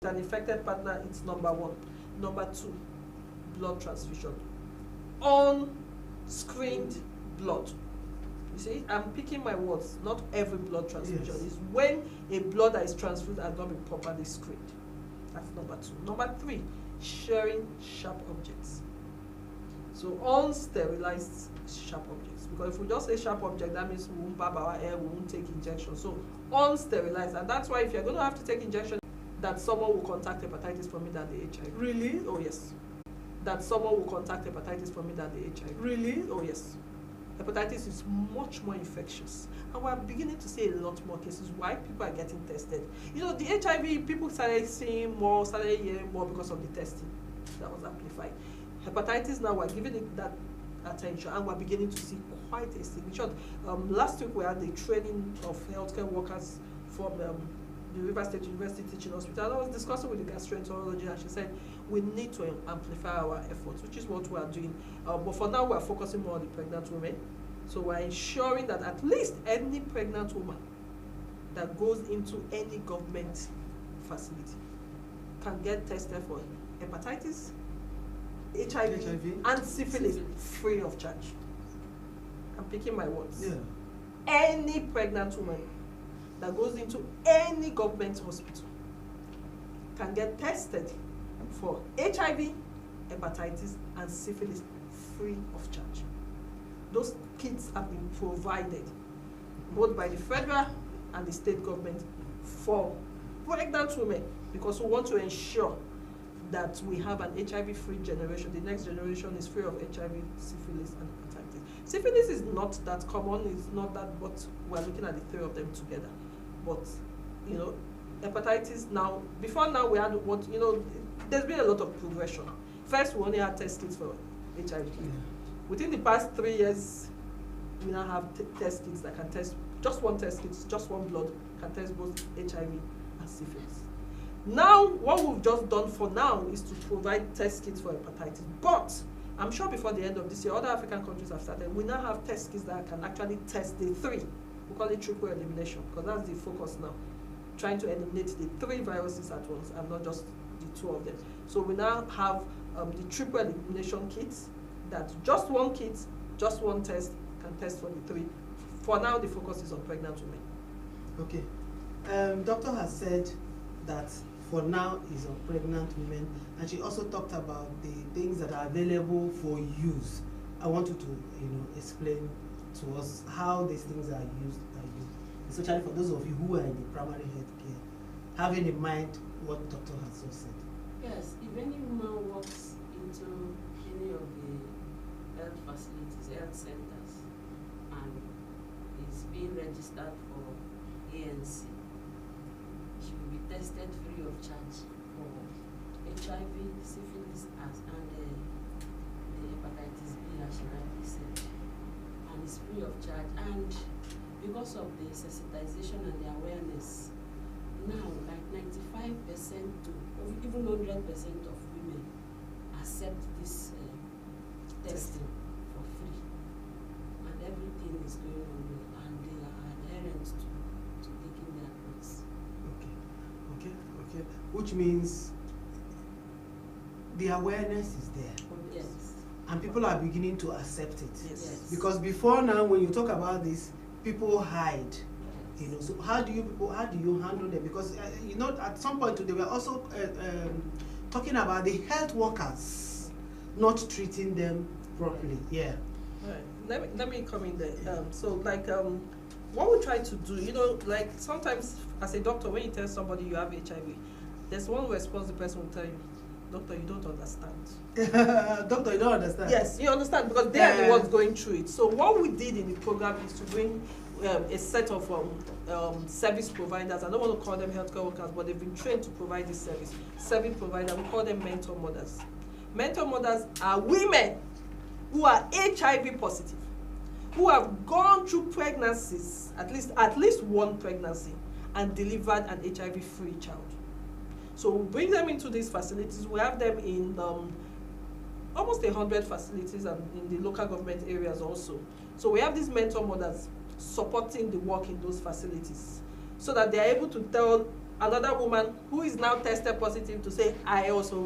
an infected partner, it's number one. Number two, blood transfusion. Unscreened blood. You see, I'm picking my words. Not every blood transfusion. Yes. Is when a blood that is transfused has not been properly screened. That's number two. Number three, sharing sharp objects. So unsterilized sharp objects. Because if we just say sharp object, that means we won't barb our hair, we won't take injection. So unsterilized, and that's why if you're going to have to take injection, that someone will contact hepatitis from it than the HIV. Really? Oh yes. That someone will contact hepatitis from it than the HIV. Really? Oh yes. Hepatitis is much more infectious, and we're beginning to see a lot more cases why people are getting tested. You know, the HIV, people started seeing more, started hearing more because of the testing that was amplified. Hepatitis now, we're giving it that attention, and we're beginning to see quite a significant. Last week we had the training of healthcare workers from the Rivers State University Teaching Hospital, and I was discussing with the gastroenterologist, and she said we need to amplify our efforts, which is what we are doing. But for now, we are focusing more on the pregnant women. So we're ensuring that at least any pregnant woman that goes into any government facility can get tested for hepatitis, HIV. And syphilis free of charge. I'm picking my words. Yeah. Any pregnant woman that goes into any government hospital can get tested for HIV, hepatitis, and syphilis free of charge. Those kits have been provided both by the federal and the state government for pregnant women, because we want to ensure that we have an HIV-free generation. The next generation is free of HIV, syphilis, and hepatitis. Syphilis is not that common, it's not that, but we're looking at the three of them together. But, you know, hepatitis now, before now we had what, you know, there's been a lot of progression. First, we only had test kits for HIV. Yeah. Within the past 3 years, we now have test kits that can test, just one test kit, just one blood, can test both HIV and syphilis. Now, what we've just done for now is to provide test kits for hepatitis. But I'm sure before the end of this year, other African countries have started. We now have test kits that can actually test the three. We call it triple elimination, because that's the focus now. Trying to eliminate the three viruses at once and not just the two of them. So we now have the triple elimination kits, that just one kit, just one test can test for the three. For now, the focus is on pregnant women. Okay. Doctor has said that for now is on pregnant women, and she also talked about the things that are available for use. I want you to, you know, explain to us how these things are used by you, especially for those of you who are in the primary health care, having in mind what the doctor has just said. Yes, if any woman walks into any of the health facilities, health centers, and is being registered for ANC, she will be tested free of charge for HIV, syphilis, and the hepatitis B, as she rightly said. And it's free of charge. And because of the sensitization and the awareness, now like 95% to even 100% of women accept this testing for free. And everything is going on well, and they are adherent to taking their drugs. Okay. Which means the awareness is there. Yes. And people are beginning to accept it. Yes. Because before now, when you talk about this, people hide. You know, so how do you handle them? Because you know, at some point they were also talking about the health workers not treating them properly. Yeah. All right. Let me come in there. So like what we try to do, you know, like sometimes as a doctor, when you tell somebody you have HIV, there's one response the person will tell you, doctor, you don't understand. Doctor, you don't understand. Yes, you understand, because they are the ones going through it. So what we did in the program is to bring a set of service providers. I don't want to call them healthcare workers, but they've been trained to provide this service. Service provider, we call them mentor mothers. Mentor mothers are women who are HIV positive, who have gone through pregnancies, at least one pregnancy, and delivered an HIV-free child. So we bring them into these facilities. We have them in almost 100 facilities and in the local government areas also. So we have these mentor mothers supporting the work in those facilities, so that they are able to tell another woman who is now tested positive to say, I also